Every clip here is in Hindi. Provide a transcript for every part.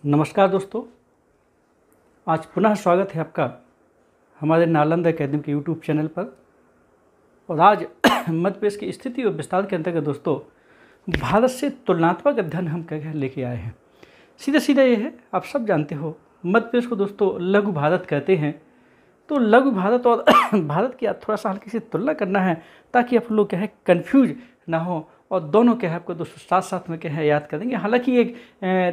नमस्कार दोस्तों, आज पुनः स्वागत है आपका हमारे नालंदा अकेडमी के यूट्यूब चैनल पर। और आज मध्य प्रदेश की स्थिति और विस्तार के अंतर्गत दोस्तों भारत से तुलनात्मक अध्ययन हम क्या लेके आए हैं। सीधा सीधा ये है, आप सब जानते हो मध्य प्रदेश को दोस्तों लघु भारत कहते हैं। तो लघु भारत और भारत की थोड़ा सा हल्की सी तुलना करना है ताकि आप लोग क्या है कन्फ्यूज ना हो, और दोनों क्या है आपको दोस्तों साथ साथ में क्या है याद करेंगे। हालांकि एक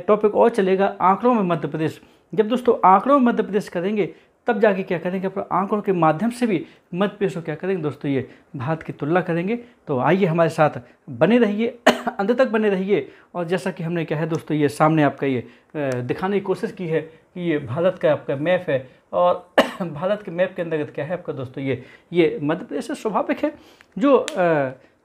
टॉपिक और चलेगा, आंकड़ों में मध्य प्रदेश। जब दोस्तों आंकड़ों में मध्य प्रदेश करेंगे तब जाके क्या करेंगे, अपने आंकड़ों के माध्यम से भी मध्य प्रदेश को क्या करेंगे दोस्तों, ये भारत की तुलना करेंगे। तो आइए हमारे साथ बने रहिए, अंत तक बने रहिए। और जैसा कि हमने क्या है दोस्तों ये सामने आपका ये दिखाने की कोशिश की है कि ये भारत का आपका मैप है, और भारत के मैप के अंतर्गत क्या है आपका दोस्तों ये मध्य प्रदेश से स्वाभाविक है। जो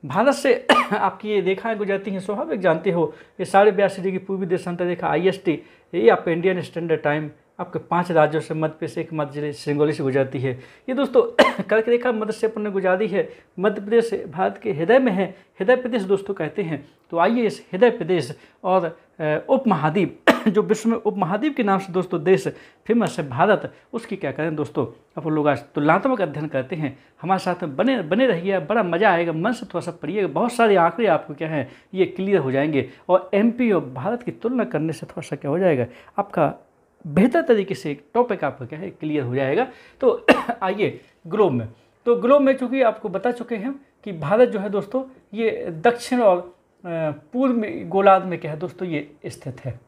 भारत से आपकी ये रेखाएं गुजरती हैं, स्वाभाविक जानते हो ये 82.5 डिग्री पूर्वी देशांतर रेखा IST, ये आपका इंडियन स्टैंडर्ड टाइम आपके 5 राज्यों से मध्य प्रदेश एक मध्य जिले सिंगरौली से गुजरती है। ये दोस्तों कर्क रेखा मध्य से अपन ने गुजारी है। मध्य प्रदेश भारत के हृदय में है, हृदय प्रदेश दोस्तों कहते हैं। तो आइए इस हृदय प्रदेश और उपमहाद्वीप जो विश्व में उपमहाद्वीप के नाम से दोस्तों देश फेमस है भारत, उसकी क्या करें दोस्तों अपन लोग आज तुलनात्मक अध्ययन करते हैं। हमारे साथ बने रहिए, बड़ा मजा आएगा, मन से थोड़ा सा पढ़िएगा, बहुत सारे आंकड़े आपको क्या है ये क्लियर हो जाएंगे। और MP और भारत की तुलना करने से थोड़ा सा क्या हो जाएगा, आपका बेहतर तरीके से टॉपिक आपका क्या है क्लियर हो जाएगा। तो आइए ग्लोब में। तो ग्लोब में चूँकि आपको बता चुके हैं कि भारत जो है दोस्तों ये दक्षिण और पूर्व में गोलार्ध में क्या है दोस्तों ये स्थित है।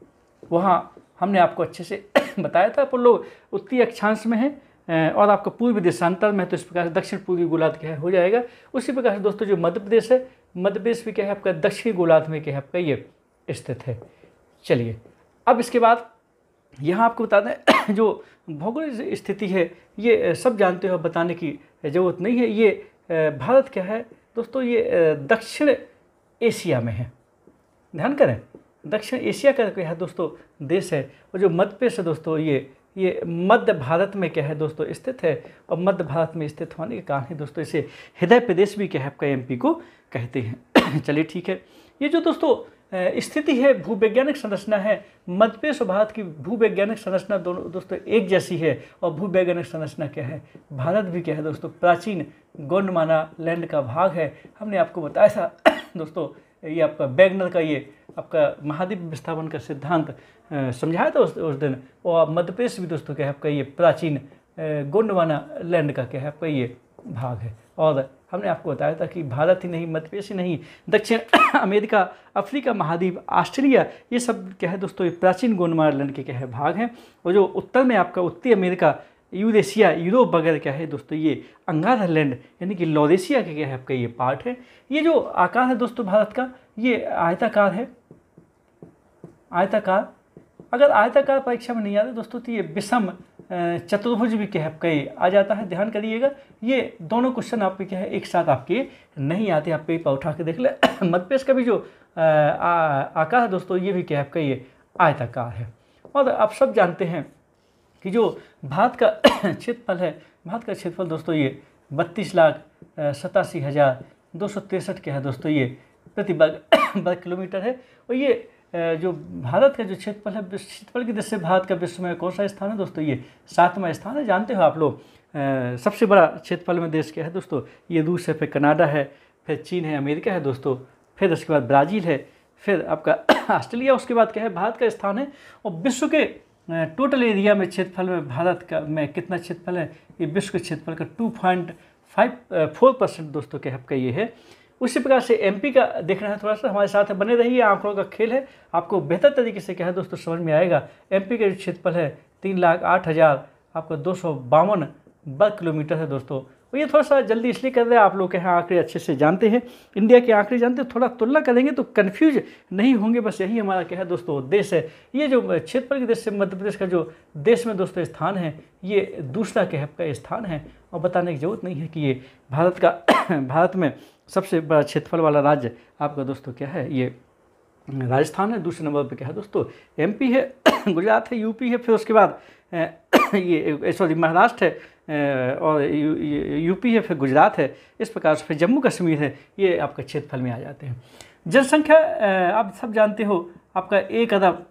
वहाँ हमने आपको अच्छे से बताया था, अपन लोग उत्तरी अक्षांश में है और आपका पूर्व देशांतर में, तो इस प्रकार से दक्षिण पूर्वी गोलार्ध क्या है हो जाएगा। उसी प्रकार से दोस्तों जो मध्य प्रदेश है, मध्य प्रदेश भी क्या है आपका दक्षिणी गोलार्ध में क्या है आपका ये स्थित है। चलिए अब इसके बाद यहाँ आपको बता दें जो भौगोलिक स्थिति है ये सब जानते हो, बताने की ज़रूरत नहीं है। ये भारत क्या है दोस्तों ये दक्षिण एशिया में है, ध्यान करें दक्षिण एशिया का क्या है दोस्तों देश है। और जो मध्य प्रदेश है दोस्तों ये मध्य भारत में क्या है दोस्तों स्थित है, और मध्य भारत में स्थित होने के कारण ही दोस्तों इसे हृदय प्रदेश भी क्या है आपका MP को कहते हैं। चलिए ठीक है, ये जो दोस्तों स्थिति है भूवैज्ञानिक संरचना है, मध्य प्रदेश और भारत की भूवैज्ञानिक संरचना दोनों दोस्तों एक जैसी है। और भूवैज्ञानिक संरचना क्या है, भारत भी क्या है दोस्तों प्राचीन गोंडमाना लैंड का भाग है। हमने आपको बताया था दोस्तों ये आपका वैगनर का ये आपका महाद्वीप विस्थापन का सिद्धांत समझाया था उस दिन। और मध्य प्रदेश भी दोस्तों क्या है आपका ये प्राचीन गोंडवाना लैंड का क्या है आपका ये भाग है। और हमने आपको बताया था कि भारत ही नहीं, मध्य प्रदेश ही नहीं, दक्षिण अमेरिका, अफ्रीका महाद्वीप, ऑस्ट्रेलिया, ये सब क्या है दोस्तों ये प्राचीन गोंडवाना लैंड के क्या है भाग हैं। और जो उत्तर में आपका उत्तरी अमेरिका, यूरेशिया, यूरोप वगैरह क्या है दोस्तों ये अंगारा लैंड यानी कि लॉरेशिया के क्या है आपका ये पार्ट है। ये जो आकार है दोस्तों भारत का ये आयताकार है, आयताकार। अगर आयताकार परीक्षा में नहीं आता दोस्तों तो ये विषम चतुर्भुज भी क्या है आपका ये आ जाता है। ध्यान करिएगा, ये दोनों क्वेश्चन आपके क्या है एक साथ आपके नहीं आते, आप पेपर उठा के देख ले। मध्य प्रदेश का भी जो आकार है दोस्तों ये भी क्या है आपका ये आयताकार है। और आप सब जानते हैं कि जो भारत का क्षेत्रफल है, भारत का क्षेत्रफल दोस्तों ये 32,87,263 क्या है दोस्तों ये प्रति वर्ग किलोमीटर है। और ये जो भारत का जो क्षेत्रफल है, क्षेत्रफल की दृष्टि से भारत का विश्व में कौन सा स्थान है दोस्तों, ये 7वां स्थान है। जानते हो आप लोग सबसे बड़ा क्षेत्रफल में देश क्या है दोस्तों, ये रूस है, फिर कनाडा है, फिर चीन है, अमेरिका है दोस्तों, फिर उसके बाद ब्राज़ील है, फिर आपका ऑस्ट्रेलिया, उसके बाद क्या है भारत का स्थान है। और विश्व के टोटल एरिया में क्षेत्रफल में भारत का में कितना क्षेत्रफल है, ये विश्व के क्षेत्रफल का 2.54% दोस्तों क्या है आपका ये है। उसी प्रकार से MP का देखना है, थोड़ा सा हमारे साथ बने रहिए, आंकड़ों का खेल है, आपको बेहतर तरीके से क्या है दोस्तों समझ में आएगा। MP का जो क्षेत्रफल है 3,08,000 आपका 252 वर्ग किलोमीटर है दोस्तों। और ये थोड़ा सा जल्दी इसलिए कर रहे हैं, आप लोग यहाँ आंकड़े अच्छे से जानते हैं, इंडिया के आंकड़े जानते हैं, थोड़ा तुलना करेंगे तो कन्फ्यूज नहीं होंगे, बस यही हमारा क्या है दोस्तों उद्देश्य है। ये जो क्षेत्रफल के दृष्टि से मध्य प्रदेश का जो देश में दोस्तों स्थान है ये दूसरा क्या है आपका स्थान है। और बताने की जरूरत नहीं है कि ये भारत में सबसे बड़ा क्षेत्रफल वाला राज्य आपका दोस्तों क्या है ये राजस्थान है। दूसरे नंबर पर क्या है दोस्तों MP है, गुजरात है, UP है, फिर उसके बाद ये सॉरी महाराष्ट्र है, और UP है, फिर गुजरात है। इस प्रकार से फिर जम्मू कश्मीर है, ये आपका क्षेत्रफल में आ जाते हैं। जनसंख्या आप सब जानते हो आपका 1 अरब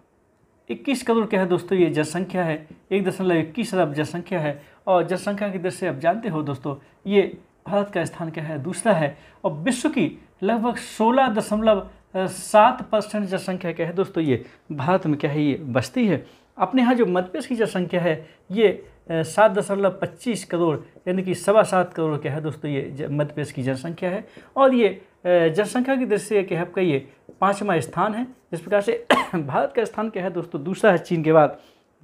21 करोड़ क्या है दोस्तों ये जनसंख्या है, 1.21 अरब जनसंख्या है। और जनसंख्या की दृष्टि से आप जानते हो दोस्तों ये भारत का स्थान क्या है, दूसरा है। और विश्व की लगभग 16.7% जनसंख्या क्या है दोस्तों ये भारत में क्या है ये बसती है। अपने यहाँ जो मध्य प्रदेश की जनसंख्या है ये 7.25 करोड़ यानी कि 7.25 करोड़ क्या है दोस्तों ये मध्य प्रदेश की जनसंख्या है। और ये जनसंख्या की दृष्टि से क्या है आपका ये 5वां स्थान है। इस प्रकार से भारत का स्थान क्या है दोस्तों, दूसरा है चीन के बाद।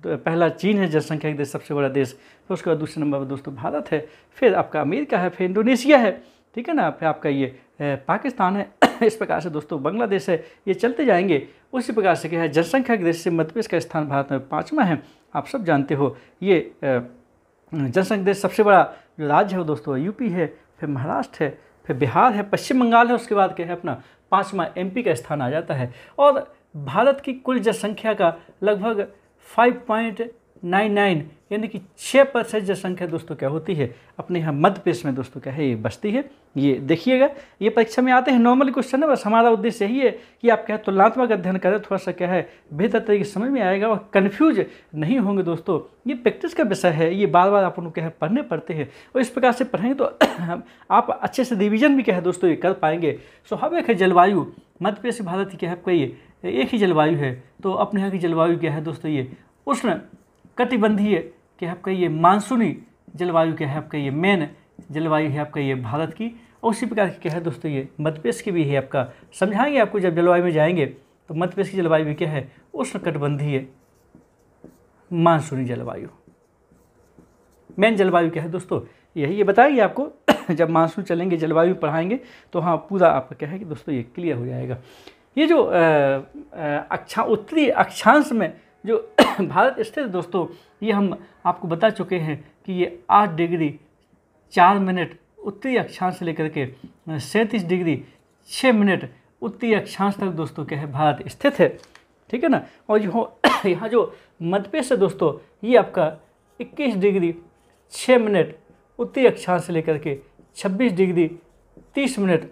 तो पहला चीन है जनसंख्या के सबसे बड़ा देश, फिर उसके बाद दूसरे नंबर पर दोस्तों भारत है, फिर आपका अमेरिका है, फिर इंडोनेशिया है, ठीक है ना, फिर आपका ये पाकिस्तान है। इस प्रकार से दोस्तों बांग्लादेश है, ये चलते जाएंगे। उसी प्रकार से क्या है जनसंख्या की दृष्टि से मध्य प्रदेश का स्थान भारत में 5वां है। आप सब जानते हो ये जनसंख्या देश सबसे बड़ा जो राज्य है वो दोस्तों यूपी है, फिर महाराष्ट्र है, फिर बिहार है, पश्चिम बंगाल है, उसके बाद क्या है अपना 5वां एमपी का स्थान आ जाता है। और भारत की कुल जनसंख्या का लगभग 5.99 यानी कि 6% जनसंख्या दोस्तों क्या होती है अपने यहाँ मध्य प्रदेश में दोस्तों क्या है ये बसती है। ये देखिएगा, ये परीक्षा में आते हैं नॉर्मल क्वेश्चन है, बस हमारा उद्देश्य यही है कि आप क्या है तुलनात्मक अध्ययन करें, थोड़ा सा क्या है बेहतर तरीके से समझ में आएगा और कन्फ्यूज नहीं होंगे दोस्तों। ये प्रैक्टिस का विषय है, ये बार बार आप उनको क्या है पढ़ने पड़ते हैं और इस प्रकार से पढ़ेंगे तो आप अच्छे से रिविजन भी क्या है दोस्तों ये कर पाएंगे। स्वाभाविक है जलवायु मध्य प्रदेश भारत की क्या है आपका ये एक ही जलवायु है, तो अपने यहाँ की जलवायु क्या है दोस्तों ये उष्ण कटिबंधीय क्या है आपका ये मानसूनी जलवायु क्या है आपका ये मेन जलवायु है आपका ये भारत की। और उसी प्रकार की क्या है दोस्तों ये मध्य प्रदेश की भी है आपका, समझाएंगे आपको जब जलवायु में जाएंगे तो मध्य प्रदेश की जलवायु भी क्या है उष्ण कटिबंधीय मानसूनी जलवायु। मेन जलवायु क्या है दोस्तों यही, ये बताएंगे आपको जब मानसून चलेंगे जलवायु पढ़ाएंगे तो हाँ पूरा आपका क्या है कि दोस्तों ये क्लियर हो जाएगा। ये जो उत्तरी अक्षांश में जो भारत स्थित है दोस्तों, ये हम आपको बता चुके हैं कि ये 8 डिग्री 4 मिनट उत्तरी अक्षांश से लेकर के 37 डिग्री 6 मिनट उत्तरी अक्षांश तक दोस्तों क्या है भारत स्थित है, ठीक है ना। और यहाँ जो मध्य प्रदेश है दोस्तों ये आपका 21 डिग्री 6 मिनट उत्तरी अक्षांश से लेकर के 26 डिग्री 30 मिनट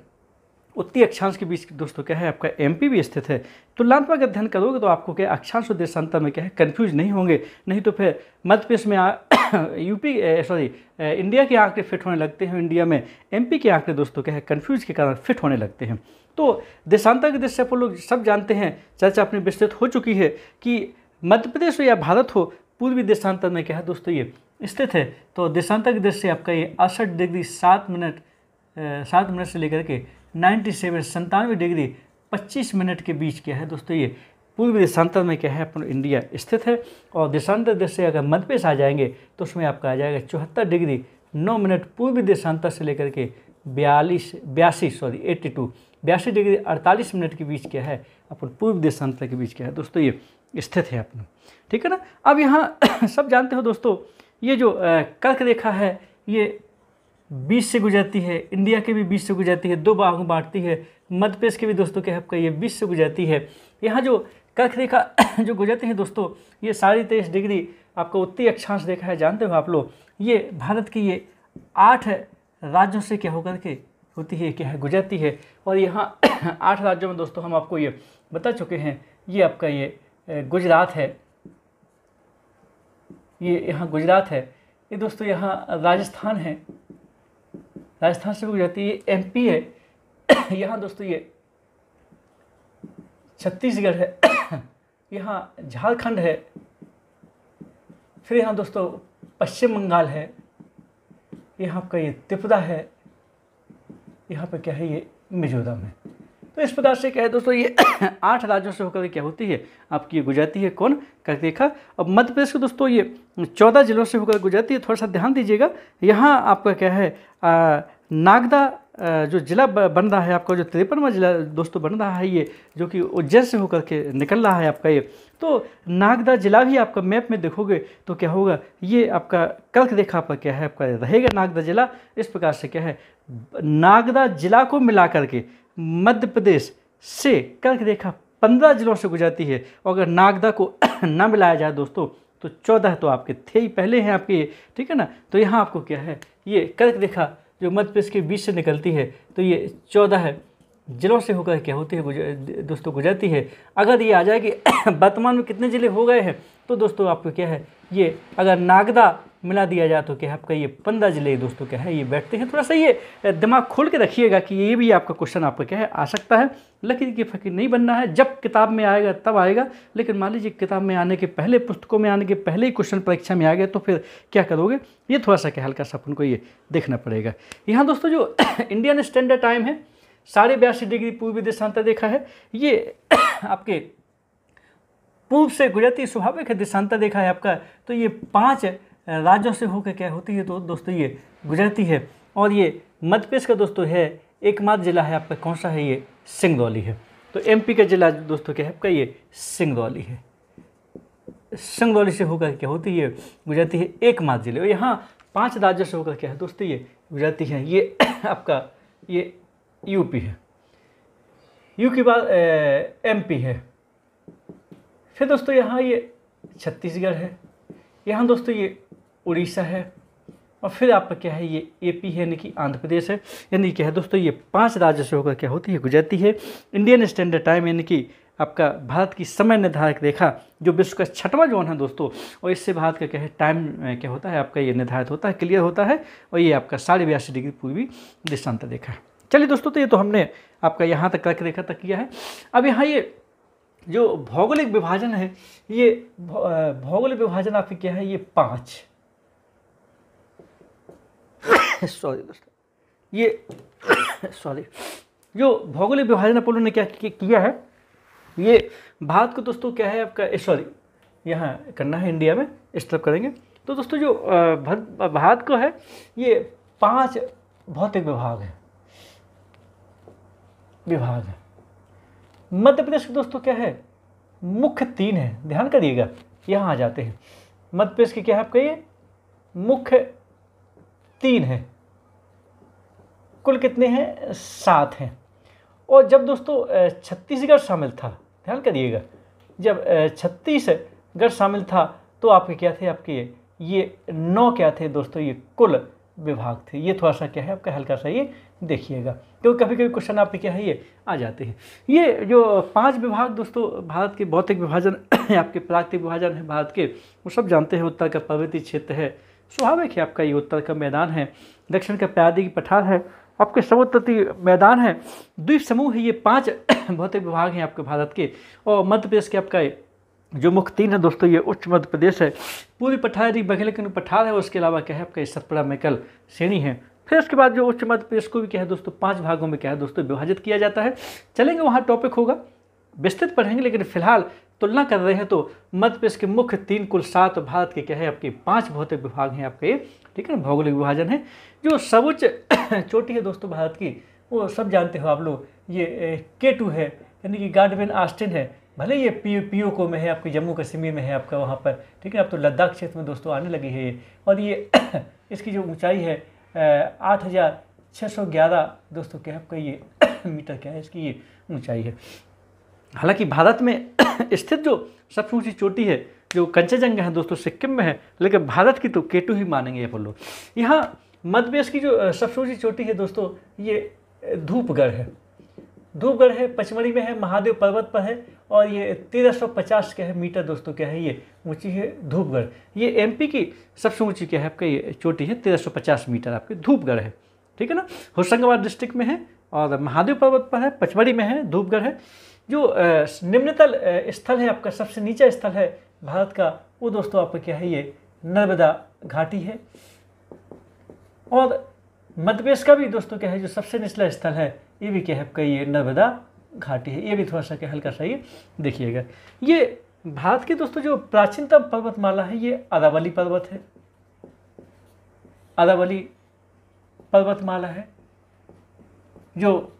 उत्तरी अक्षांश के बीच दोस्तों क्या है आपका एमपी भी स्थित है। तुलनात्मक अध्ययन करोगे तो आपको क्या अक्षांश और देशांतर में क्या है कन्फ्यूज नहीं होंगे, नहीं तो फिर मध्य प्रदेश में इंडिया के आंकड़े फिट होने लगते हैं, इंडिया में एमपी के आंकड़े दोस्तों क्या है कन्फ्यूज के कारण फिट होने लगते हैं। तो देशांतर की दृष्टि से आप लोग सब जानते हैं, चर्चा अपनी विस्तृत हो चुकी है कि मध्य प्रदेश हो या भारत हो पूर्वी देशांतर में क्या है दोस्तों ये स्थित है। तो देशांतर की दृष्टि से आपका ये 68 डिग्री 7 मिनट से लेकर के 97 डिग्री 25 मिनट के बीच क्या है दोस्तों ये पूर्वी देशांतर में क्या है अपना इंडिया स्थित है। और देशांतर देश से अगर मध्य प्रदेश आ जाएंगे तो उसमें आपका आ जाएगा 74 डिग्री 9 मिनट पूर्वी देशांतर से लेकर के 82 डिग्री 48 मिनट के बीच क्या है अपन पूर्व देशांतर के बीच क्या है दोस्तों ये स्थित है अपना, ठीक है ना। अब यहाँ सब जानते हो दोस्तों ये जो कर्क रेखा है ये बीच से गुजरती है, इंडिया के भी बीच से गुजरती है, 2 भागों में बांटती है, मध्य प्रदेश के भी दोस्तों क्या है आपका ये बीच से गुजरती है। यहाँ जो कर्क रेखा जो गुजरती है दोस्तों ये 23.5 डिग्री आपका उत्तरी अक्षांश रेखा है, जानते हो आप लोग। ये भारत की ये 8 राज्यों से क्या होकर के होती है क्या है गुजरती है। और यहाँ 8 राज्यों में दोस्तों हम आपको ये बता चुके हैं, ये आपका ये गुजरात है, ये यहाँ गुजरात है, ये दोस्तों यहाँ राजस्थान है, राजस्थान से गुजरती है, एमपी है, यहाँ दोस्तों ये छत्तीसगढ़ है, यहाँ झारखंड है, फिर यहाँ दोस्तों पश्चिम बंगाल है, यहाँ आपका ये त्रिपुरा है, यहाँ पे क्या है ये मिजोरम है। तो इस प्रकार से क्या है दोस्तों ये 8 राज्यों से होकर क्या होती है आपकी ये गुजरती है कौन कर्क रेखा। अब मध्य प्रदेश के दोस्तों ये 14 जिलों से होकर गुजरती है। थोड़ा सा ध्यान दीजिएगा, यहाँ आपका क्या है नागदा जो जिला बन रहा है आपका, जो 53वां जिला दोस्तों बन रहा है ये, जो कि उज्जैन से होकर के निकल रहा है आपका ये। तो नागदा जिला भी आपका मैप में देखोगे तो क्या होगा ये आपका कर्क रेखा पर क्या है आपका रहेगा नागदा जिला। इस प्रकार से क्या है नागदा जिला को मिला करके मध्य प्रदेश से कर्क रेखा 15 जिलों से गुजरती है। और अगर नागदा को ना मिलाया जाए दोस्तों तो 14 तो आपके थे ही पहले हैं आपके, ठीक है ना। तो यहाँ आपको क्या है ये कर्क रेखा जो मध्य प्रदेश के बीच से निकलती है तो ये 14 है जिलों से होकर क्या होती है दोस्तों गुजरती है। अगर ये आ जाएगी वर्तमान में कितने ज़िले हो गए हैं, तो दोस्तों आपको क्या है ये अगर नागदा मिला दिया जाए तो क्या है आपका ये 15 ज़िले दोस्तों क्या है ये बैठते हैं। थोड़ा सा ये दिमाग खोल के रखिएगा कि ये भी आपका क्वेश्चन आपका क्या है आ सकता है। लकीर की फ़कीर नहीं बनना है, जब किताब में आएगा तब आएगा। लेकिन मान लीजिए किताब में आने के पहले, पुस्तकों में आने के पहले ही क्वेश्चन परीक्षा में आ गया तो फिर क्या करोगे, ये थोड़ा सा क्या हल्का सा अपन को ये देखना पड़ेगा। यहाँ दोस्तों जो इंडियन स्टैंडर्ड टाइम है 82.5 डिग्री पूर्वी देशांतर रेखा है, ये आपके पूर्व से गुजरती स्वाभाविक है देशांतर रेखा है आपका। तो ये 5 राज्यों से होकर क्या होती है तो दोस्तों ये गुजरती है। और ये मध्य प्रदेश का दोस्तों है एकमात्र जिला है आपका, कौन सा है ये सिंगरौली है। तो एमपी का जिला दोस्तों क्या है आपका ये सिंगरौली है। सिंगरौली से होकर क्या होती है गुजरती है एकमात्र जिले। और यहाँ 5 राज्यों से होकर क्या है दोस्तों ये गुजरती है। ये आपका ये यूपी है, यू के बाद एमपी है, फिर दोस्तों यहाँ ये छत्तीसगढ़ है, यहाँ दोस्तों ये उड़ीसा है, और फिर आपका क्या है ये एपी है यानी कि आंध्र प्रदेश है। यानी क्या है दोस्तों ये 5 राज्यों से होकर क्या होती है गुजरती है। इंडियन स्टैंडर्ड टाइम यानी कि आपका भारत की समय निर्धारक रेखा जो विश्व का 6वां जोन है दोस्तों, और इससे भारत का क्या है टाइम क्या होता है आपका ये निर्धारित होता है, क्लियर होता है। और ये आपका 82.5 डिग्री पूर्वी देशांतर रेखा है। चलिए दोस्तों, तो ये तो हमने आपका यहाँ तक कर्क रेखा तक किया है। अब यहाँ ये जो भौगोलिक विभाजन है, ये भौगोलिक विभाजन आपकी क्या है ये 5 सॉरी दोस्तों, ये सॉरी जो भौगोलिक विभाजन अपन ने क्या किया है, ये भारत को दोस्तों क्या है आपका सॉरी यहाँ करना है इंडिया में, इस तरफ करेंगे। तो दोस्तों जो भारत को है ये 5 भौतिक विभाग है। मध्य प्रदेश के दोस्तों क्या है मुख्य 3 है, ध्यान करिएगा यहाँ आ जाते हैं। मध्य प्रदेश के क्या है आपका ये मुख्य 3 है, कुल कितने हैं 7 हैं। और जब दोस्तों छत्तीसगढ़ शामिल था, ध्यान करिएगा, जब छत्तीसगढ़ शामिल था तो आपके क्या थे आपके ये 9 क्या थे दोस्तों ये कुल विभाग थे। ये थोड़ा सा क्या है आपका हल्का सा ये देखिएगा, क्योंकि कभी कभी क्वेश्चन आपके क्या है ये आ जाते हैं। ये जो 5 विभाग दोस्तों भारत के भौतिक विभाजन आपके प्राकृतिक विभाजन है भारत के, वो सब जानते हैं। उत्तर का पर्वतीय क्षेत्र है, स्वाभाविक है आपका ये उत्तर का मैदान है, दक्षिण का प्रायद्वीपीय पठार है, आपके समुद्र तटीय मैदान है, द्वीप समूह है। ये 5 भौतिक विभाग हैं आपके भारत के। और मध्य प्रदेश के आपका जो मुख्य 3 है दोस्तों ये उच्च मध्य प्रदेश है, पूर्वी पठार यदि बघेल के पठार है, उसके अलावा क्या है आपका सतपुड़ा मैकल श्रेणी है। फिर उसके बाद जो उच्च मध्य प्रदेश को भी क्या है दोस्तों 5 भागों में क्या है दोस्तों विभाजित किया जाता है। चलेंगे वहाँ टॉपिक होगा, विस्तृत पढ़ेंगे, लेकिन फिलहाल तुलना कर रहे हैं तो मध्य प्रदेश के मुख्य 3 कुल 7 भारत के क्या है आपके 5 भौतिक विभाग हैं आपके, ठीक है ना, भौगोलिक विभाजन है। जो सर्वोच्च चोटी है दोस्तों भारत की वो सब जानते हो आप लोग, ये K2 है यानी कि गार्डवेन ऑस्टिन है। भले ये पीओको में है आपके जम्मू कश्मीर में है आपका वहाँ पर, ठीक है। अब तो लद्दाख क्षेत्र में दोस्तों आने लगी है ये। और ये इसकी जो ऊंचाई है 8611 दोस्तों क्या है आपका ये मीटर क्या है इसकी ये ऊंचाई है। हालांकि भारत में स्थित जो सबसे ऊंची चोटी है जो कंचनजंगा है दोस्तों सिक्किम में है, लेकिन भारत की तो K2 ही मानेंगे अपन लोग। यहाँ मध्य प्रदेश की जो सबसे ऊंची चोटी है दोस्तों ये धूपगढ़ है। धूपगढ़ है, पचमढ़ी में है, महादेव पर्वत पर है, और ये 1350 क्या है मीटर दोस्तों क्या है ये ऊंची है धूपगढ़। ये एमपी की सबसे ऊंची क्या है आपका ये चोटी है 1350 मीटर आपके धूपगढ़ है, ठीक है ना। होशंगाबाद डिस्ट्रिक्ट में है और महादेव पर्वत पर है, पचमढ़ी में है, धूपगढ़ है। जो निम्नतल स्थल है आपका, सबसे नीचा स्थल है भारत का, वो दोस्तों आपका क्या है ये नर्मदा घाटी है। और मध्य प्रदेश का भी दोस्तों क्या है जो सबसे निचला स्थल है ये भी क्या है आपका ये नर्मदा घाटी है। ये भी थोड़ा सा क्या हल्का सा ये देखिएगा। ये भारत की दोस्तों जो प्राचीनतम पर्वतमाला है ये अरावली पर्वत है, अरावली पर्वतमाला है। जो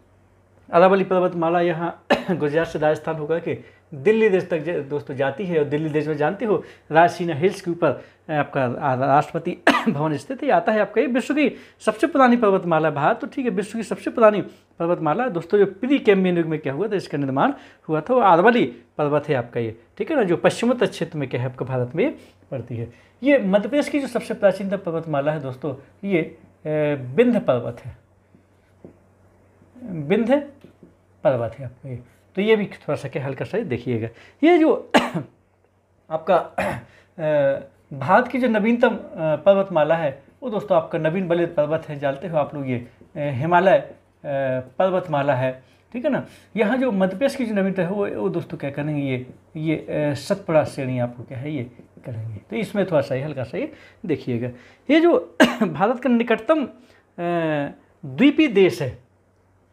अरावली पर्वतमाला यहाँ गुजरात से राजस्थान होकर के दिल्ली देश तक दोस्तों जाती है। और दिल्ली देश में जानते हो राजसीना हिल्स के ऊपर आपका राष्ट्रपति भवन स्थित है। आता है आपका ये विश्व की सबसे पुरानी पर्वतमाला भारत तो ठीक है, विश्व की सबसे पुरानी पर्वतमाला दोस्तों जो प्री कैम्ब्रियन युग में क्या हुआ था इसका निर्माण हुआ था, वो अरावली पर्वत है आपका ये, ठीक है ना, जो पश्चिमोत्तर क्षेत्र में क्या है आपका भारत में पड़ती है। ये मध्य प्रदेश की जो सबसे प्राचीनतम पर्वतमाला है दोस्तों ये विंध्य पर्वत है। विंध्य पर्वत है आपका ये। तो ये भी थोड़ा सा क्या हल्का सा देखिएगा। ये जो आपका भारत की जो नवीनतम पर्वतमाला है वो दोस्तों आपका नवीन बलिद पर्वत है, जानते हो आप लोग, ये हिमालय पर्वतमाला है, ठीक है ना। यहाँ जो मध्य प्रदेश की जो नवीनतम है वो दोस्तों क्या करेंगे, ये सतपुड़ा श्रेणी आपको क्या है ये करेंगे। तो इसमें थोड़ा सा हल्का सा ये देखिएगा। ये जो भारत का निकटतम द्वीपीय देश है,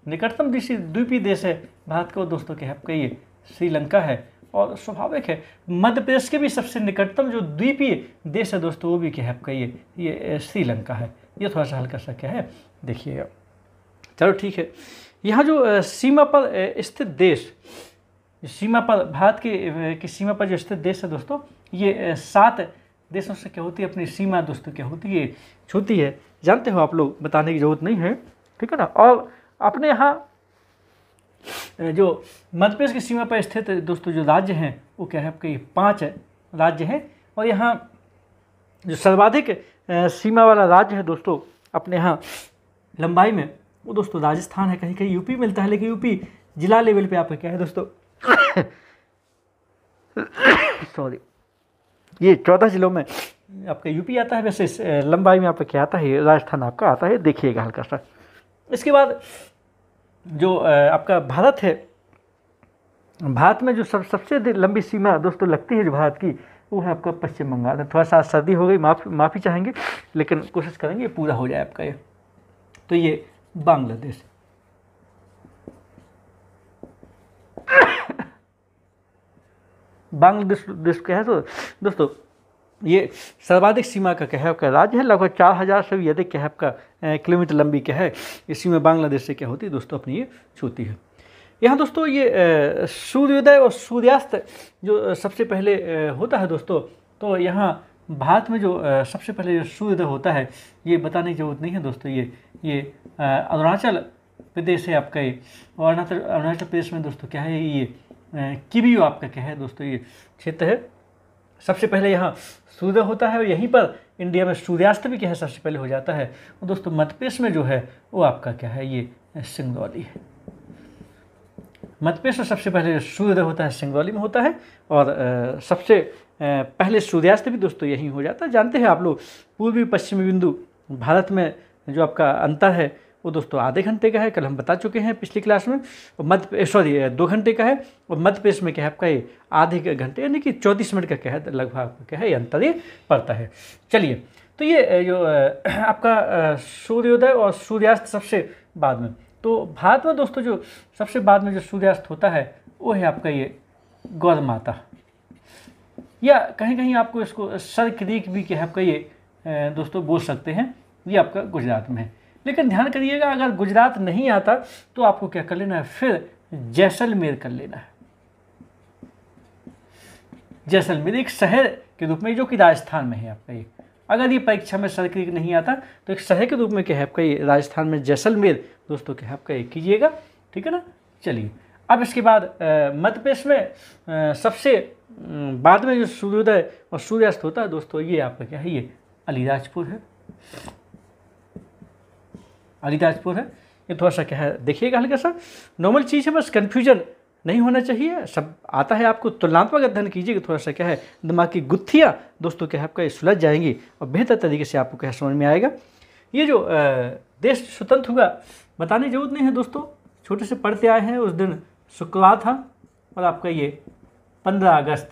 निकटतम द्वीपीय देश है भारत का, दोस्तों क्या है आपका ये श्रीलंका है। और स्वाभाविक है मध्य प्रदेश के भी सबसे निकटतम जो द्वीपीय देश है दोस्तों वो भी क्या है आपका ये श्रीलंका है। ये थोड़ा सा हल्का सा क्या है देखिएगा। चलो ठीक है। यहाँ जो सीमा पर स्थित देश, सीमा पर भारत की सीमा पर जो स्थित देश है दोस्तों, ये 7 देशों से क्या होती है अपनी सीमा दोस्तों क्या होती है छूती है, जानते हो आप लोग, बताने की जरूरत नहीं है, ठीक है ना। और अपने यहाँ जो मध्य प्रदेश की सीमा पर स्थित दोस्तों जो राज्य हैं वो क्या है आपके 5 राज्य हैं। और यहाँ जो सर्वाधिक सीमा वाला राज्य है दोस्तों अपने यहाँ लंबाई में वो दोस्तों राजस्थान है। कहीं कहीं यूपी मिलता है, लेकिन यूपी जिला लेवल पे आपका क्या है दोस्तों सॉरी, ये 14 जिलों में आपका यूपी आता है। वैसे लंबाई में आपका क्या आता है, राजस्थान आपका आता है, देखिएगा हल्का सा। इसके बाद जो आपका भारत है, भारत में जो सबसे लंबी सीमा दोस्तों लगती है जो भारत की, वो है आपका पश्चिम बंगाल। थोड़ा सा सर्दी हो गई, माफ़ी चाहेंगे, लेकिन कोशिश करेंगे पूरा हो जाए आपका ये। तो ये बांग्लादेश, बांग्लादेश क्या है तो दोस्तों ये सर्वाधिक सीमा का क्या है आपका राज्य है। लगभग 4000 से भी अधिक क्या है आपका किलोमीटर लंबी क्या है इसी में बांग्लादेश से क्या होती है दोस्तों अपनी ये छूती है। यहाँ दोस्तों ये सूर्योदय और सूर्यास्त जो सबसे पहले होता है दोस्तों, तो यहाँ भारत में जो सबसे पहले जो सूर्योदय होता है ये बताने की जरूरत नहीं है दोस्तों, ये अरुणाचल प्रदेश है आपका ये। और अरुणाचल प्रदेश में दोस्तों क्या है ये किबियो आपका क्या है दोस्तों ये क्षेत्र है। सबसे पहले यहाँ सूर्योदय होता है और यहीं पर इंडिया में सूर्यास्त भी क्या है सबसे पहले हो जाता है। और दोस्तों मध्य प्रदेश में जो है वो आपका क्या है ये सिंगरौली है। मध्य प्रदेश में सबसे पहले सूर्योदय होता है सिंगरौली में होता है, और सबसे पहले सूर्यास्त भी दोस्तों यहीं हो जाता है। जानते हैं आप लोग पूर्वी पश्चिमी बिंदु भारत में जो आपका अंतर है वो दोस्तों आधे घंटे का है, कल हम बता चुके हैं पिछली क्लास में। और 2 घंटे का है, और मध्य प्रदेश में क्या है आपका ये आधे घंटे यानी कि 34 मिनट का क्या है लगभग क्या है ये अंतर ये पड़ता है। चलिए, तो ये जो आपका सूर्योदय और सूर्यास्त सबसे बाद में, तो भारत में दोस्तों जो सबसे बाद में जो सूर्यास्त होता है वो है आपका ये गौर माता, या कहीं कहीं आपको इसको सर क्रीक भी क्या है आपका ये दोस्तों बोल सकते हैं। ये आपका गुजरात में है, लेकिन ध्यान करिएगा अगर गुजरात नहीं आता तो आपको क्या कर लेना है, फिर जैसलमेर कर लेना है। जैसलमेर एक शहर के रूप में जो कि राजस्थान में है आपका ये। अगर ये परीक्षा में सर क्रीक नहीं आता तो एक शहर के रूप में क्या है आपका ये राजस्थान में जैसलमेर दोस्तों क्या है आपका ये कीजिएगा, ठीक है ना। चलिए, अब इसके बाद मध्य प्रदेश में सबसे बाद में जो सूर्योदय और सूर्यास्त होता है दोस्तों ये आपका क्या है ये अलीराजपुर है। अलीराजपुर है, ये थोड़ा सा क्या है देखिएगा हल्का सा, नॉर्मल चीज़ है, बस कन्फ्यूजन नहीं होना चाहिए, सब आता है आपको। तुलनात्मक अध्ययन कीजिएगा, थोड़ा सा क्या है दिमाग की गुत्थियाँ दोस्तों क्या है आपका ये सुलझ जाएंगी और बेहतर तरीके से आपको क्या समझ में आएगा। ये जो देश स्वतंत्र हुआ बताने की जरूरत नहीं है दोस्तों, छोटे से पढ़ते आए हैं। उस दिन शुक्रवार था और आपका ये 15 अगस्त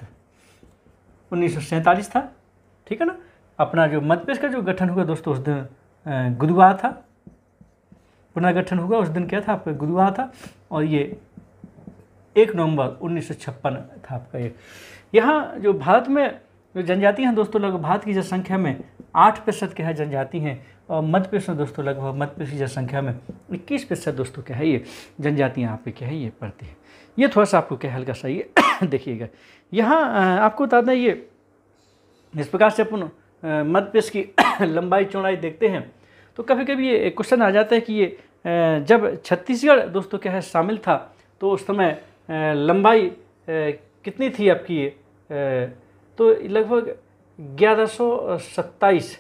1947 था, ठीक है ना। अपना जो मध्य प्रदेश का जो गठन हुआ दोस्तों उस दिन गुरुवार था, पुनर्गठन हुआ उस दिन क्या था आपका गुरुवार था, और ये 1 नवंबर 1956 था आपका ये। यहाँ जो भारत में जो जनजाति हैं दोस्तों, लगभग भारत की जनसंख्या में 8% क्या है जनजाति हैं, और मध्य प्रदेश में दोस्तों लगभग मध्य प्रदेश की जनसंख्या में 21% दोस्तों क्या है ये जनजातियाँ यहाँ पे क्या है ये पड़ती है। ये थोड़ा सा आपको क्या हल्का सा ये देखिएगा। यहाँ आपको बता दें ये जिस प्रकार से अपन मध्य प्रदेश की लंबाई चौड़ाई देखते हैं तो कभी कभी ये क्वेश्चन आ जाता है कि ये जब छत्तीसगढ़ दोस्तों क्या है शामिल था तो उस समय लंबाई कितनी थी आपकी ये, तो लगभग 1127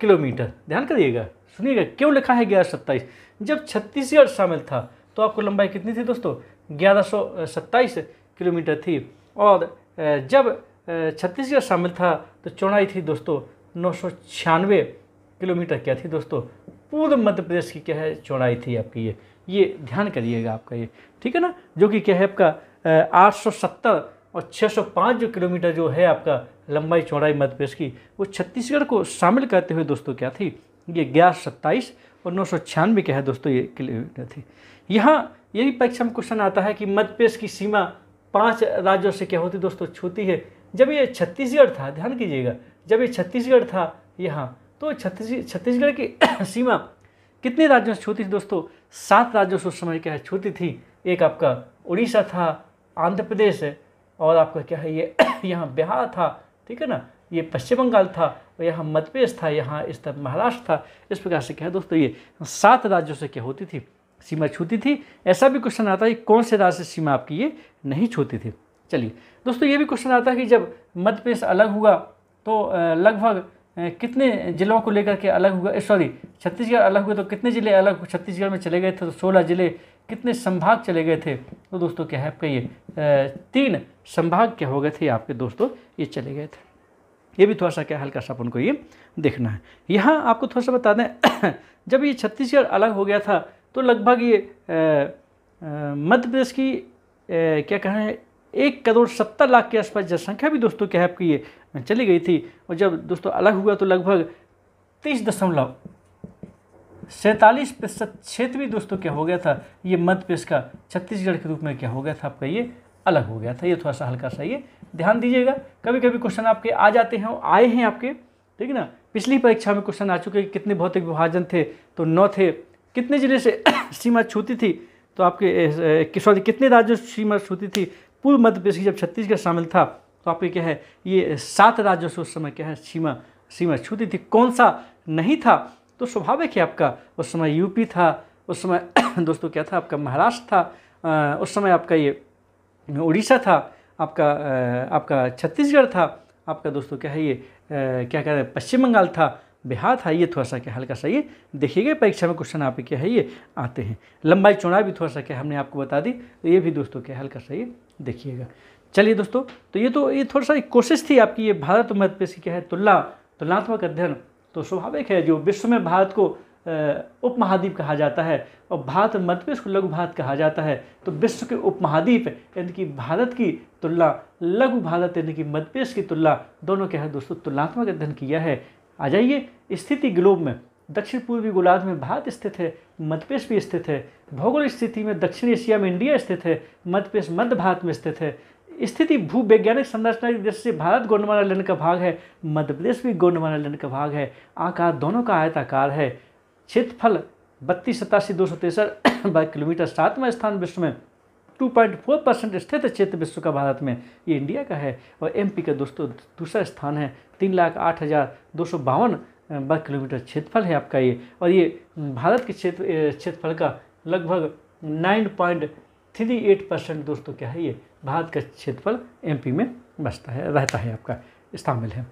किलोमीटर। ध्यान करिएगा, सुनिएगा क्यों लिखा है 1127। जब छत्तीसगढ़ शामिल था तो आपको लंबाई कितनी थी दोस्तों, 1127 किलोमीटर थी। और जब छत्तीसगढ़ शामिल था तो चौड़ाई थी दोस्तों 996 किलोमीटर क्या थी दोस्तों, पूर्व मध्य प्रदेश की क्या है चौड़ाई थी आपकी। ये ध्यान करिएगा आपका ये, ठीक है ना, जो कि क्या है आपका 870 और 605 जो किलोमीटर जो है आपका लंबाई चौड़ाई मध्य प्रदेश की, वो छत्तीसगढ़ को शामिल करते हुए दोस्तों क्या थी, ये 1127 और 996 क्या है दोस्तों ये किलोमीटर थी। यहाँ यही परीक्षा में क्वेश्चन आता है कि मध्य प्रदेश की सीमा 5 राज्यों से क्या होती दोस्तों, छूती है। जब ये छत्तीसगढ़ था, ध्यान कीजिएगा, जब ये छत्तीसगढ़ था यहाँ, तो छत्तीसगढ़ की सीमा कितने राज्यों से छूती थी दोस्तों, 7 राज्यों से उस समय क्या है छूती थी। एक आपका उड़ीसा था, आंध्र प्रदेश है, और आपका क्या है ये यहाँ बिहार था, ठीक है ना, ये पश्चिम बंगाल था, और यहाँ मध्य प्रदेश था, यहाँ इस तरफ महाराष्ट्र था। इस प्रकार से क्या है दोस्तों, ये 7 राज्यों से क्या होती थी, सीमा छूती थी। ऐसा भी क्वेश्चन आता है कि कौन से राज्य से सीमा आपकी ये नहीं छूती थी। चलिए दोस्तों, ये भी क्वेश्चन आता है कि जब मध्य प्रदेश अलग हुआ तो लगभग कितने जिलों को लेकर के अलग हुआ, सॉरी छत्तीसगढ़ अलग हुए तो कितने जिले अलग छत्तीसगढ़ में चले गए थे, तो 16 जिले, कितने संभाग चले गए थे, तो दोस्तों क्या है आपका ये 3 संभाग क्या हो गए थे आपके दोस्तों, ये चले गए थे। ये भी थोड़ा सा क्या हल्का सा अपन को ये देखना है। यहाँ आपको थोड़ा सा बता दें जब ये छत्तीसगढ़ अलग हो गया था तो लगभग ये मध्य प्रदेश की क्या कहें 1,70,00,000 के आसपास जनसंख्या भी दोस्तों क्या है आपकी ये चली गई थी। और जब दोस्तों अलग हुआ तो लगभग 30.47% क्षेत्र भी दोस्तों क्या हो गया था, ये मध्य प्रदेश का छत्तीसगढ़ के रूप में क्या हो गया था आपका ये अलग हो गया था। ये थोड़ा सा हल्का सा ये ध्यान दीजिएगा। कभी कभी क्वेश्चन आपके आ जाते हैं, आए हैं आपके, ठीक है ना। पिछली परीक्षा में क्वेश्चन आ चुके कि कितने भौतिक विभाजन थे, तो 9 थे। कितने जिले से सीमा छूती थी, तो आपके सॉरी कितने राज्यों से सीमा छूती थी, पूर्व मध्य प्रदेश की जब छत्तीसगढ़ शामिल था तो आपके क्या है ये 7 राज्यों से उस समय क्या है सीमा छूती थी। कौन सा नहीं था, तो स्वाभाविक है आपका उस समय यूपी था, उस समय दोस्तों क्या था आपका महाराष्ट्र था, उस समय आपका ये उड़ीसा था, आपका छत्तीसगढ़ था, आपका दोस्तों क्या है ये क्या कह रहे हैं पश्चिम बंगाल था, बिहार था। ये थोड़ा सा क्या हल्का सा ये देखिएगा, परीक्षा में क्वेश्चन आप क्या है ये आते हैं। लंबाई चौड़ाई भी थोड़ा सा क्या हमने आपको बता दी, तो ये भी दोस्तों क्या हल्का सा ये देखिएगा। चलिए दोस्तों, तो ये थोड़ा सा एक कोशिश थी आपकी, ये भारत और मध्य प्रदेश की क्या है तुलनात्मक अध्ययन। तो स्वाभाविक है जो विश्व में भारत को उपमहाद्वीप कहा जाता है और भारत और मध्य प्रदेश को लघु भारत कहा जाता है, तो विश्व के उपमहाद्वीप यानी कि भारत की तुलना लघु भारत यानी कि मध्य प्रदेश की तुलना, दोनों क्या है दोस्तों तुलनात्मक अध्ययन किया है। आ जाइए, स्थिति ग्लोब में दक्षिण पूर्वी गोलार्ध में भारत स्थित है, मध्य प्रदेश भी स्थित है। भौगोलिक स्थिति में दक्षिण एशिया में इंडिया स्थित है, मध्य प्रदेश मध्य भारत में स्थित है। स्थिति भूवैज्ञानिक संरचना की दृष्टि से भारत गोंडवाना लैंड का भाग है, मध्य प्रदेश भी गोंडवाना लैंड का भाग है। आकार दोनों का आयताकार है। क्षेत्रफल 32,87,263 वर्ग किलोमीटर। 7वां स्थान विश्व में 2.4% स्थित क्षेत्र विश्व का भारत में ये इंडिया का है। और एमपी का दोस्तों दूसरा स्थान है, 3,08,252 वर्ग किलोमीटर क्षेत्रफल है आपका ये। और ये भारत के क्षेत्रफल का लगभग 9.38% दोस्तों क्या है ये भारत का क्षेत्रफल एमपी में रहता है आपका शामिल है।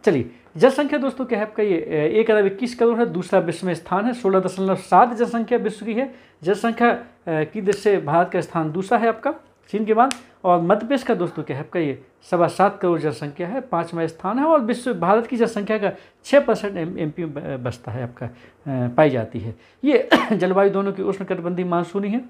चलिए, जनसंख्या दोस्तों क्या है आपका ये 1,21 करोड़ है, दूसरा विश्व में स्थान है। 16.7 जनसंख्या विश्व की है। जनसंख्या की दृष्टि से भारत का स्थान दूसरा है आपका चीन के बाद। और मध्य प्रदेश का दोस्तों क्या है आपका ये 7.25 करोड़ जनसंख्या है, 5वां स्थान है। और भारत की जनसंख्या का 6% एमपी में बसता है आपका पाई जाती है। ये जलवायु दोनों की उष्णकटिबंधीय मानसूनी है।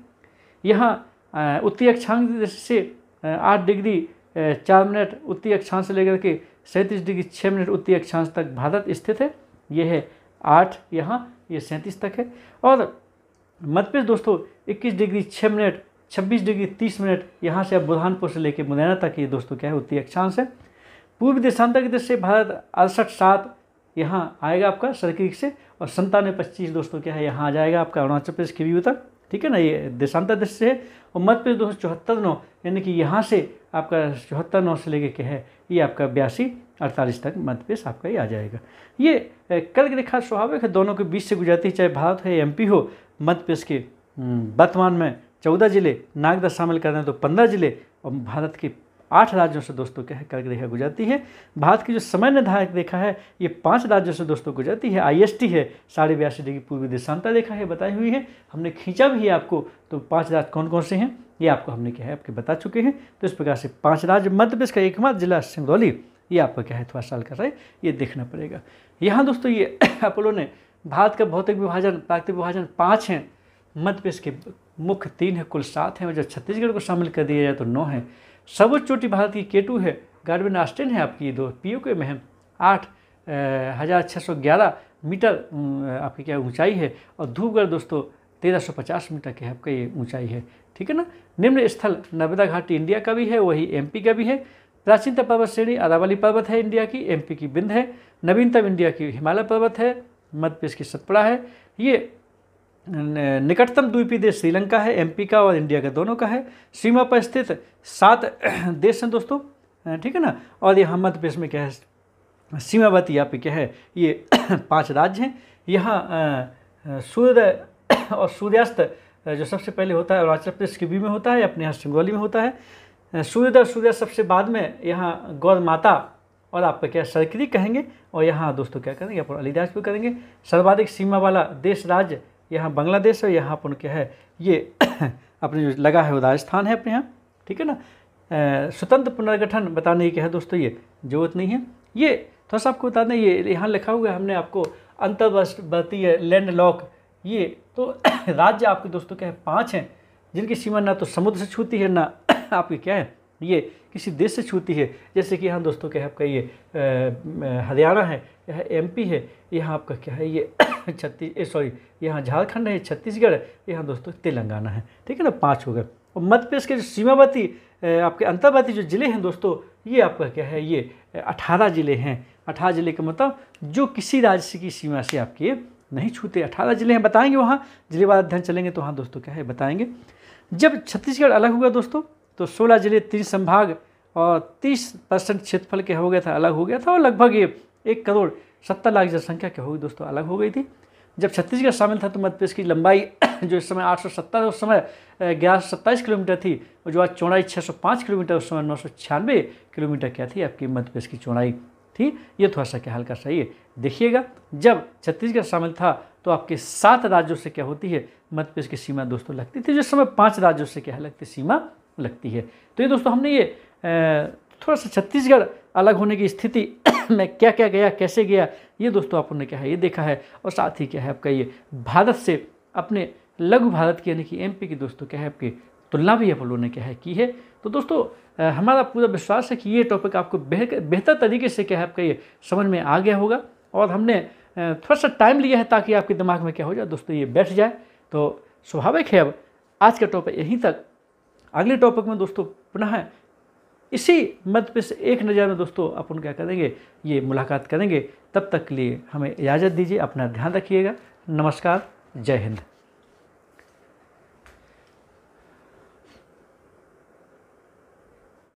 यहाँ उत्तरी अक्षांश की दृष्टि से 8 डिग्री 4 मिनट उत्तरी अक्षांश से लेकर के 37 डिग्री 6 मिनट उत्तरी अक्षांश तक भारत स्थित है। ये है 8 यहाँ, ये 37 तक है। और मध्य प्रदेश दोस्तों 21 डिग्री 6 मिनट 26 डिग्री 30 मिनट यहाँ से अब बुरहानपुर से लेकर मुरैना तक ये दोस्तों क्या है उत्तरी अक्षांश है। पूर्वी देशांतर की दृष्टि से भारत 68.7 यहाँ आएगा आपका सर्किल से। और 97.25 दोस्तों क्या है यहाँ आ जाएगा आपका अरुणाचल प्रदेश के व्यू तक, ठीक है ना, ये देशांतर दृष्टि से है। और मध्य प्रदेश दोस्तों 74.9 यानी कि यहाँ से आपका 74.9 से लेके क्या है ये आपका 82-48 तक मध्य प्रदेश आपका ये आ जाएगा। ये कर्क रेखा स्वाभाविक है दोनों के बीच से गुजरती, चाहे भारत है एमपी हो। मध्य प्रदेश के वर्तमान में 14 जिले, नागदा शामिल कर रहे हैं तो 15 जिले, और भारत के 8 राज्यों से दोस्तों क्या है कर्क रेखा गुजरती है। भारत की जो समय निर्धारक रेखा है ये 5 राज्यों से दोस्तों गुजरती है। IST है 82.5 डिग्री पूर्वी देशांतर रेखा है बताई हुई है, हमने खींचा भी है आपको। तो 5 राज्य कौन कौन से हैं ये आपको हमने क्या है आपके बता चुके हैं। तो इस प्रकार से 5 राज्य, मध्य प्रदेश का एकमात्र जिला सिंगरौली, ये आपका क्या है थोड़ा साल कर रहा है, ये देखना पड़ेगा। यहाँ दोस्तों ये अपोलो ने भारत का भौतिक विभाजन, प्राकृतिक विभाजन 5 हैं, मध्य प्रदेश के मुख्य 3 है, कुल 7 हैं, और जब छत्तीसगढ़ को शामिल कर दिया जाए तो 9 हैं। सर्वोच्च चोटी भारत की K2 है, गार्डविन ऑस्टिन है आपकी 2 POK में है, 8,611 मीटर आपकी क्या ऊंचाई है, और धूपगढ़ दोस्तों 1350 मीटर के आपका ये ऊंचाई है, ठीक है ना। निम्न स्थल नर्मदा घाटी इंडिया का भी है, वही MP का भी है। प्राचीनतम पर्वत श्रेणी अरावली पर्वत है इंडिया की, MP की विंध्य है। नवीनतम इंडिया की हिमालय पर्वत है, मध्य प्रदेश की सतपुड़ा है। ये निकटतम द्वीपीय देश श्रीलंका है, MP का और इंडिया का दोनों का है। सीमा पर स्थित 7 देश हैं दोस्तों, ठीक है ना। और यहाँ मध्य प्रदेश में क्या है सीमावर्ती यहाँ पे क्या है ये 5 राज्य हैं। यहाँ सूर्योदय और सूर्यास्त जो सबसे पहले होता है अरुणाचल प्रदेश के भी में होता है, अपने यहाँ सिंगरौली में होता है। सूर्योदय और सूर्यास्त सबसे बाद में यहाँ गौर माता और आपका क्या सरकरी कहेंगे, और यहाँ दोस्तों क्या करेंगे अपन अलीराजपुर करेंगे। सर्वाधिक सीमा वाला देश राज्य यहाँ बांग्लादेश है, यहाँ अपन क्या है ये अपने जो लगा है वो राजस्थान है अपने यहाँ, ठीक है ना। स्वतंत्र पुनर्गठन बताने की क्या है दोस्तों ये जरूरत नहीं है। ये थोड़ा सा आपको बता दें, ये यहाँ लिखा हुआ है हमने आपको अंतर्वर्तीय लैंड लॉक, ये तो राज्य आपके दोस्तों क्या है 5 हैं, जिनकी सीमा ना तो समुद्र से छूती है ना आपकी क्या है ये किसी देश से छूती है। जैसे कि यहाँ दोस्तों क्या है आपका ये हरियाणा है, यह MP है, यहाँ आपका क्या है ये यहाँ झारखंड है, छत्तीसगढ़ है, यहाँ दोस्तों तेलंगाना है, ठीक है ना। 5 हो गए। और मध्य प्रदेश के जो सीमावर्ती आपके अंतर्वर्ती जो ज़िले हैं दोस्तों, ये आपका क्या है ये 18 ज़िले हैं। 18 ज़िले का मतलब जो किसी राज्य की सीमा से आपके नहीं छूते, 18 ज़िले हैं, बताएंगे वहाँ जिलेवार अध्ययन चलेंगे तो वहाँ दोस्तों क्या है बताएंगे। जब छत्तीसगढ़ अलग हुआ दोस्तों तो 16 ज़िले 3 संभाग और 30% क्षेत्रफल के हो गया था, अलग हो गया था, और लगभग ये 1,70,00,000 जनसंख्या क्या होगी दोस्तों अलग हो गई थी। जब छत्तीसगढ़ शामिल था तो मध्य प्रदेश की लंबाई जो इस समय 870 उस समय 1127 किलोमीटर थी, और जो आज चौड़ाई 605 किलोमीटर, उस समय 996 किलोमीटर क्या थी आपकी मध्य प्रदेश की चौड़ाई थी। ये थोड़ा सा क्या हल्का सा ये देखिएगा। जब छत्तीसगढ़ शामिल था तो आपके 7 राज्यों से क्या होती है मध्य प्रदेश की सीमा दोस्तों लगती थी, जिस समय 5 राज्यों से क्या लगती सीमा लगती है। तो ये दोस्तों हमने ये थोड़ा सा छत्तीसगढ़ अलग होने की स्थिति में क्या क्या गया, कैसे गया, ये दोस्तों आपने क्या है ये देखा है। और साथ ही क्या है आपका ये भारत से अपने लघु भारत की यानी कि MP की दोस्तों क्या है आपकी तुलना भी आप लोगों ने क्या है की है। तो दोस्तों हमारा पूरा विश्वास है कि ये टॉपिक आपको बेहतर तरीके से क्या है आपका ये समझ में आ गया होगा, और हमने थोड़ा सा टाइम लिया है ताकि आपके दिमाग में क्या हो जाए दोस्तों ये बैठ जाए। तो स्वाभाविक है। अब आज का टॉपिक यहीं तक, अगले टॉपिक में दोस्तों पुनः इसी मध्य प्रदेश एक नज़र में दोस्तों अपन क्या करेंगे ये मुलाकात करेंगे। तब तक के लिए हमें इजाज़त दीजिए, अपना ध्यान रखिएगा। नमस्कार, जय हिंद।